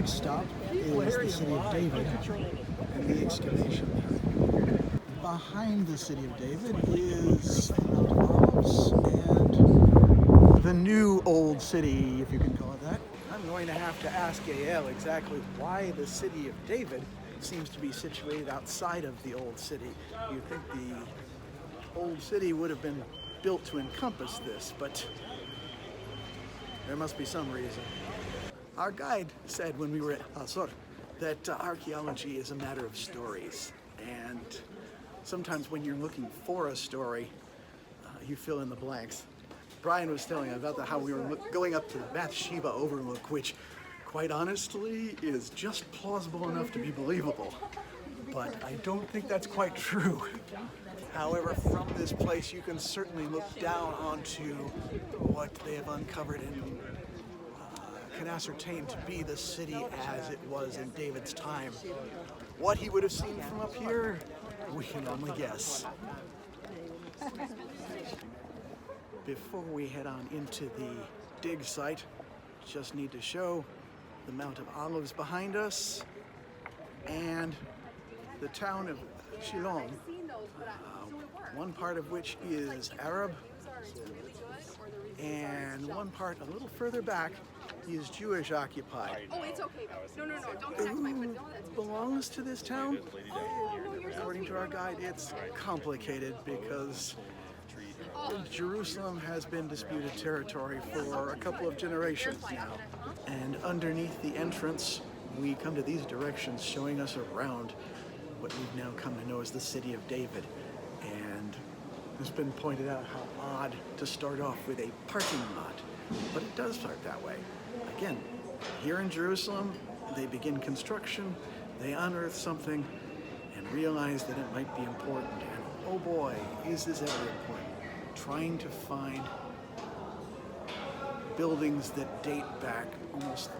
next stop is the city of David and the excavation there. Behind the city of David is the Mount of Olives and the new old city, if you can call it that. I'm going to have to ask Yael exactly why the city of David seems to be situated outside of the old city. You'd think the old city would have been built to encompass this, but there must be some reason. Our guide said when we were at Asor that archaeology is a matter of stories, and sometimes when you're looking for a story, you fill in the blanks. Brian was telling about how we were going up to the Bathsheba Overlook, which, quite honestly, is just plausible enough to be believable. But I don't think that's quite true. However, from this place, you can certainly look down onto what they have uncovered and can ascertain to be the city as it was in David's time. What he would have seen from up here, we can only guess. Before we head on into the dig site, just need to show the Mount of Olives behind us and the town of Siloam, one part of which is Arab, and one part a little further back is Jewish occupied. Oh, it's okay. No, don't connect my foot. Belongs to this town? According to our guide, it's complicated because Jerusalem has been disputed territory for a couple of generations now. And underneath the entrance, we come to these directions showing us around what we've now come to know as the city of David. And it's been pointed out how odd to start off with a parking lot, but it does start that way. Again, here in Jerusalem, they begin construction, they unearth something, and realize that it might be important. And oh boy, is this ever important. Trying to find buildings that date back almost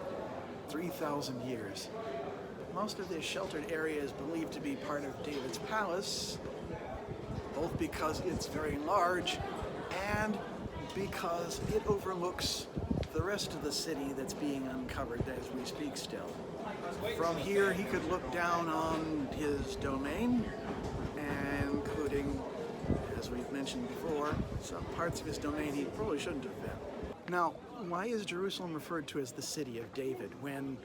3,000 years. Most of this sheltered area is believed to be part of David's palace, both because it's very large and because it overlooks the rest of the city that's being uncovered as we speak still. From here, he could look down on his domain, including, as we've mentioned before, some parts of his domain he probably shouldn't have been. Now, why is Jerusalem referred to as the city of David when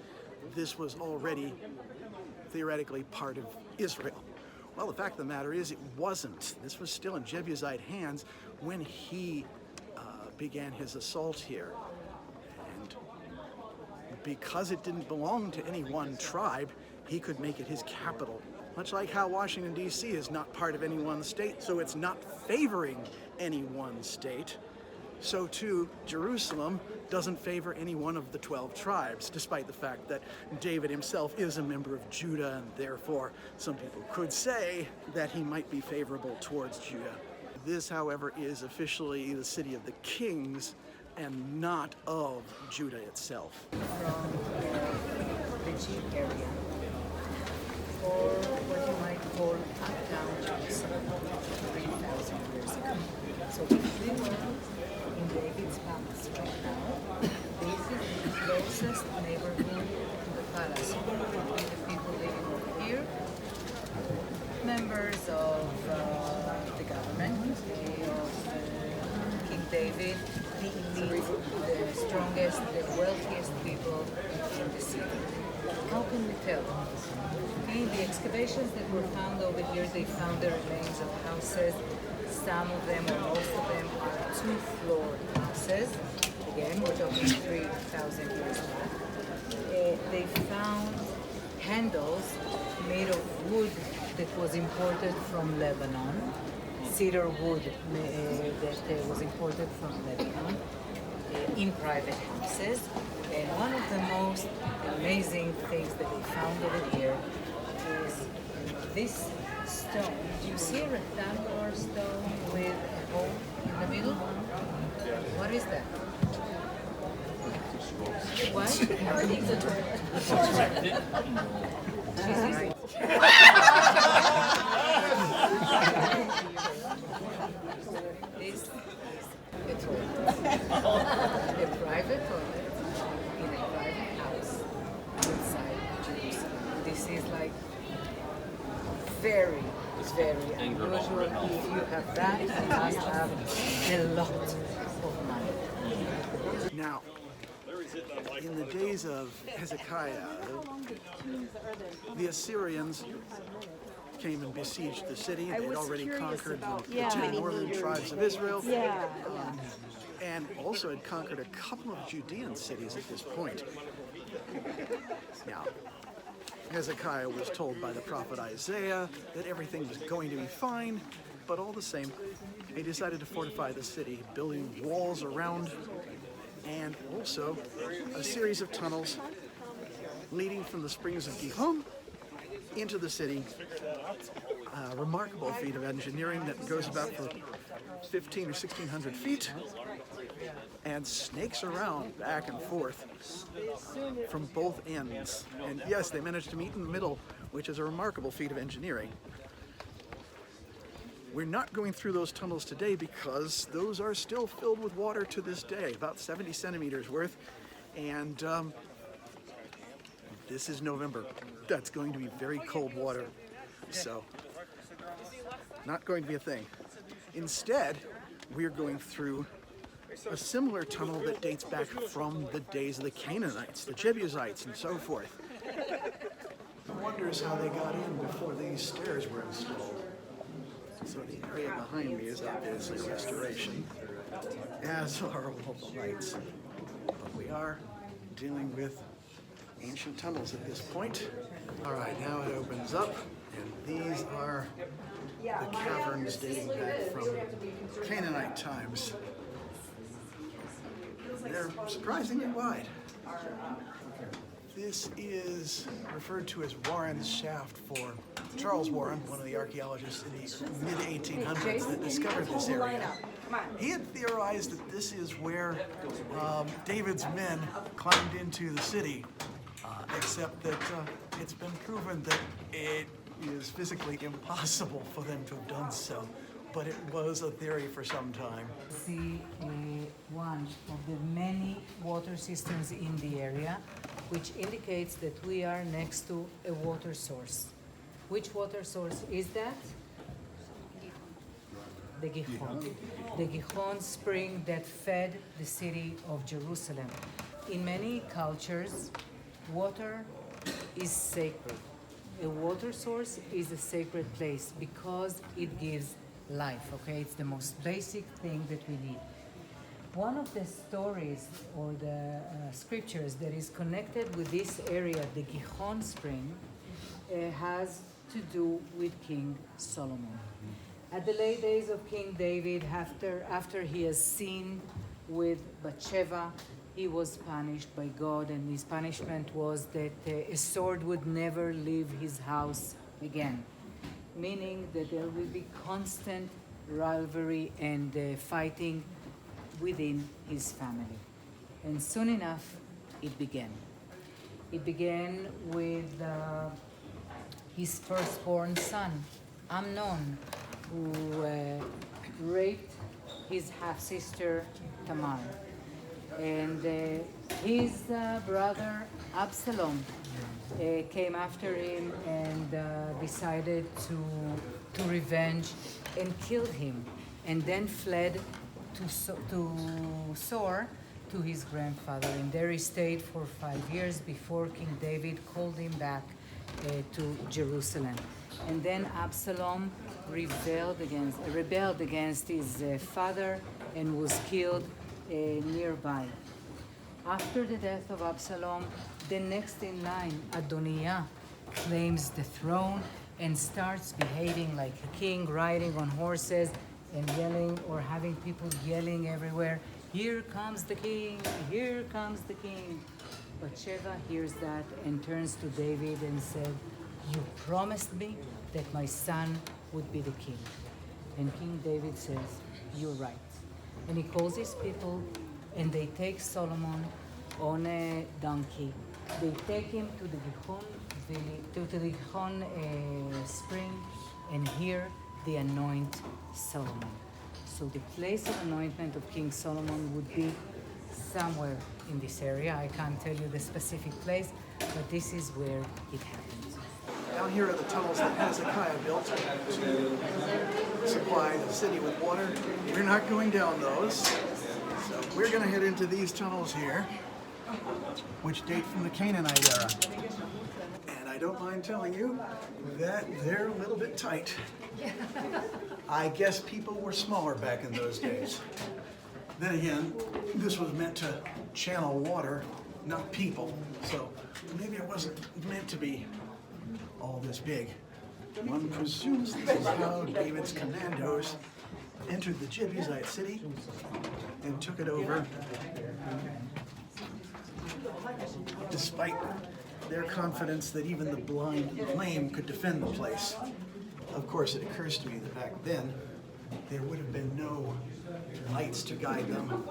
this was already theoretically part of Israel? Well, the fact of the matter is it wasn't. This was still in Jebusite hands when he began his assault here. And because it didn't belong to any one tribe, he could make it his capital. Much like how Washington, D.C. is not part of any one state, so it's not favoring any one state. So too, Jerusalem doesn't favor any one of the 12 tribes, despite the fact that David himself is a member of Judah, and therefore some people could say that he might be favorable towards Judah. This, however, is officially the city of the kings and not of Judah itself. From the G area, or what you might call uptown Jerusalem, 3,000 years ago. So if we were in David's palace right now, this is the closest neighborhood to the palace. The people living over here, members of the government, of King David, the elite, the strongest, the wealthiest people in the city. How can we tell? In the excavations that were found over here, they found the remains of houses. Some of them, or most of them, are two-floor houses. Again, we're talking 3,000 years back. They found handles made of wood that was imported from Lebanon, cedar wood that was imported from Lebanon in private houses. And one of the most amazing things that they found over here is this stone. Do you see a rectangular stone with a hole in the middle? What is that? What? She's right. This is a private toilet in a private house with very unusual. If you have that, you must have a lot of money. Now, in the days of Hezekiah, the Assyrians came and besieged the city. They'd already conquered the two northern tribes of Israel, and also had conquered a couple of Judean cities at this point. Now, Hezekiah was told by the prophet Isaiah that everything was going to be fine, but all the same, he decided to fortify the city, building walls around, and also a series of tunnels leading from the springs of Gihon into the city. A remarkable feat of engineering that goes about for 15 or 1600 feet and snakes around back and forth from both ends. And yes, they managed to meet in the middle, which is a remarkable feat of engineering. We're not going through those tunnels today because those are still filled with water to this day, about 70 centimeters worth. And this is November. That's going to be very cold water. So, not going to be a thing. Instead, we're going through a similar tunnel that dates back from the days of the Canaanites, the Jebusites, and so forth. Wonders how they got in before these stairs were installed. So the area behind me is obviously restoration, as are all the lights. But we are dealing with ancient tunnels at this point. All right, now it opens up, and these are the caverns dating back from Canaanite times. They're surprisingly wide. This is referred to as Warren's Shaft for Charles Warren, one of the archaeologists in the mid-1800s that discovered this area. He had theorized that this is where David's men climbed into the city, except that it's been proven that it is physically impossible for them to have done so. But it was a theory for some time. See one of the many water cisterns in the area, which indicates that we are next to a water source. Which water source is that? The Gihon. The Gihon spring that fed the city of Jerusalem. In many cultures, water is sacred. A water source is a sacred place because it gives life, okay? It's the most basic thing that we need. One of the stories or the scriptures that is connected with this area, the Gihon spring, has to do with King Solomon. At the late days of King David, after he has sinned with Bathsheba, he was punished by God, and his punishment was that a sword would never leave his house again, meaning that there will be constant rivalry and fighting within his family. And soon enough, it began. It began with his firstborn son, Amnon, who raped his half-sister, Tamar. And his brother, Absalom, came after him and decided to revenge and killed him, and then fled to Sor, to his grandfather, and there he stayed for 5 years before King David called him back to Jerusalem. And then Absalom rebelled against his father and was killed nearby. After the death of Absalom, the next in line, Adoniah, claims the throne and starts behaving like a king, riding on horses and yelling, or having people yelling everywhere, "Here comes the king, here comes the king." But Sheva hears that and turns to David and said, "You promised me that my son would be the king." And King David says, "You're right." And he calls his people, and they take Solomon on a donkey. They take him to the Gihon spring, and here they anoint Solomon. So the place of anointment of King Solomon would be somewhere in this area. I can't tell you the specific place, but this is where it happened. Now here are the tunnels that Hezekiah built to supply the city with water. We're not going down those. So we're going to head into these tunnels here, which date from the Canaanite era. And I don't mind telling you that they're a little bit tight. I guess people were smaller back in those days. Then again, this was meant to channel water, not people. So maybe it wasn't meant to be all this big. One presumes this is how David's commandos entered the Jebusite city and took it over, despite their confidence that even the blind and lame could defend the place. Of course, it occurs to me that back then, there would have been no lights to guide them,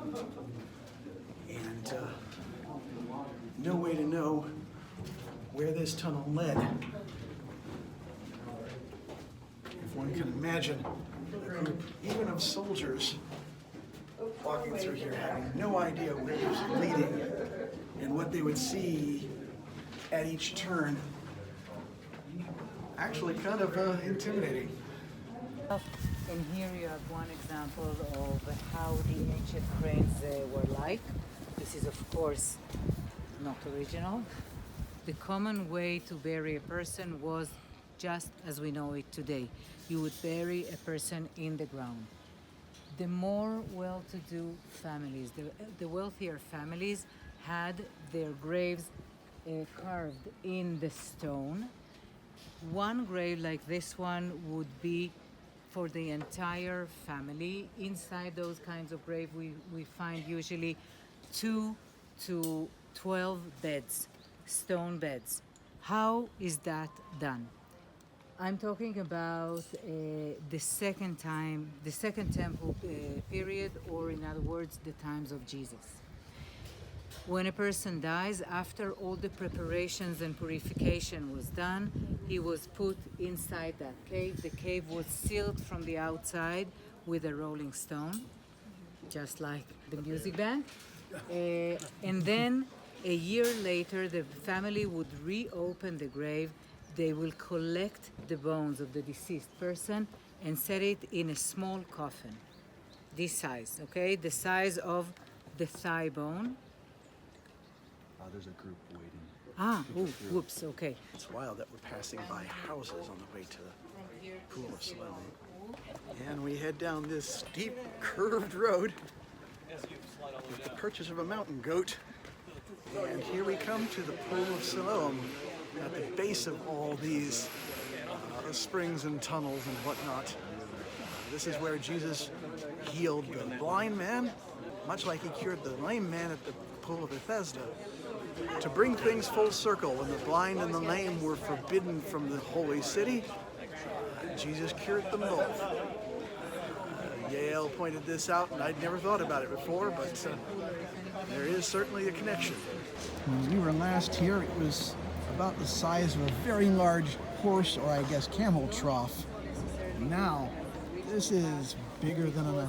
and no way to know where this tunnel led. If one can imagine a group, even of soldiers, walking through here having no idea where it was leading and what they would see at each turn. Actually kind of intimidating. And here you have one example of how the ancient cranes were like. This is of course not original. The common way to bury a person was just as we know it today. You would bury a person in the ground. The more well-to-do families, the wealthier families had their graves carved in the stone. One grave like this one would be for the entire family. Inside those kinds of graves, we find usually 2 to 12 beds, stone beds. How is that done? I'm talking about the second temple period, or in other words, the times of Jesus. When a person dies, after all the preparations and purification was done, he was put inside that cave. The cave was sealed from the outside with a rolling stone, just like the music band. And then a year later, the family would reopen the grave. They will collect the bones of the deceased person and set it in a small coffin, this size, okay? The size of the thigh bone. There's a group waiting. Whoops, okay. It's wild that we're passing by houses on the way to the Pool of Siloam. And we head down this steep, curved road with the purchase of a mountain goat. And here we come to the Pool of Siloam, at the base of all these springs and tunnels and whatnot. This is where Jesus healed the blind man, much like he cured the lame man at the Pool of Bethesda. To bring things full circle, when the blind and the lame were forbidden from the holy city, Jesus cured them both. Yale pointed this out, and I'd never thought about it before, but there is certainly a connection. When we were last here, it was about the size of a very large horse, or I guess camel trough. Now, this is bigger than a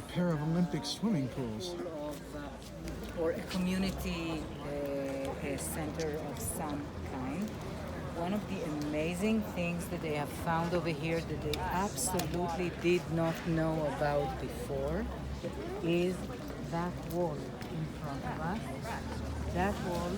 pair of Olympic swimming pools. Or a community center of some kind. One of the amazing things that they have found over here that they absolutely did not know about before is that wall in front of us. That wall,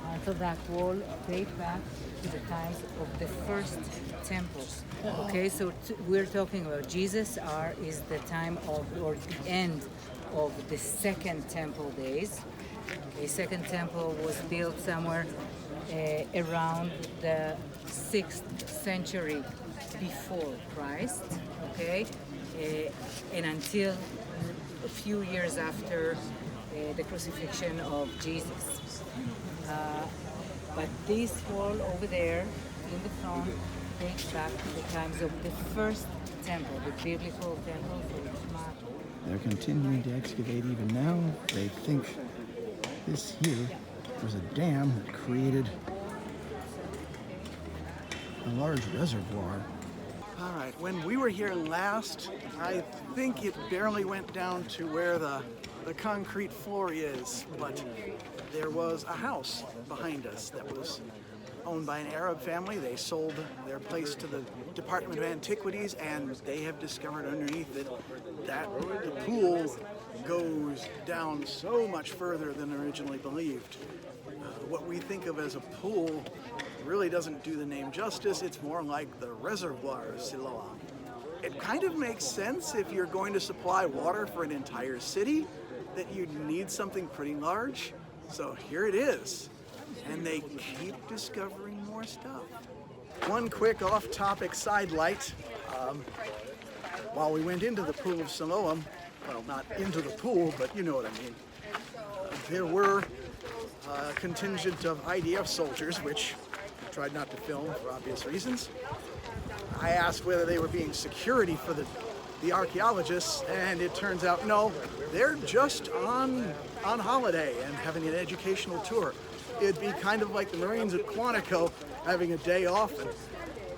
parts of that wall date back to the times of the first temples. Okay, so we're talking about Jesus is the time of, or the end of the second temple days. The second temple was built somewhere around the 6th century before Christ, okay, and until a few years after the crucifixion of Jesus. But this wall over there in the front dates back to the times of the first temple, the biblical temple. They're continuing to excavate even now. They think this here was a dam that created a large reservoir. All right, when we were here last, I think it barely went down to where the concrete floor is, but there was a house behind us that was owned by an Arab family. They sold their place to the Department of Antiquities, and they have discovered underneath it that the pool goes down so much further than originally believed. What we think of as a pool really doesn't do the name justice. It's more like the reservoir of Siloam. It kind of makes sense if you're going to supply water for an entire city that you'd need something pretty large. So here it is. And they keep discovering more stuff. One quick off-topic sidelight. While we went into the Pool of Siloam, well, not into the pool, but you know what I mean, there were a contingent of IDF soldiers, which I tried not to film for obvious reasons. I asked whether they were being security for the archaeologists, and it turns out no, they're just on holiday and having an educational tour. It'd be kind of like the Marines at Quantico having a day off and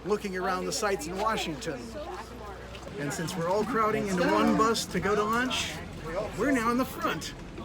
looking around the sites in Washington. And since we're all crowding into one bus to go to lunch, we're now in the front.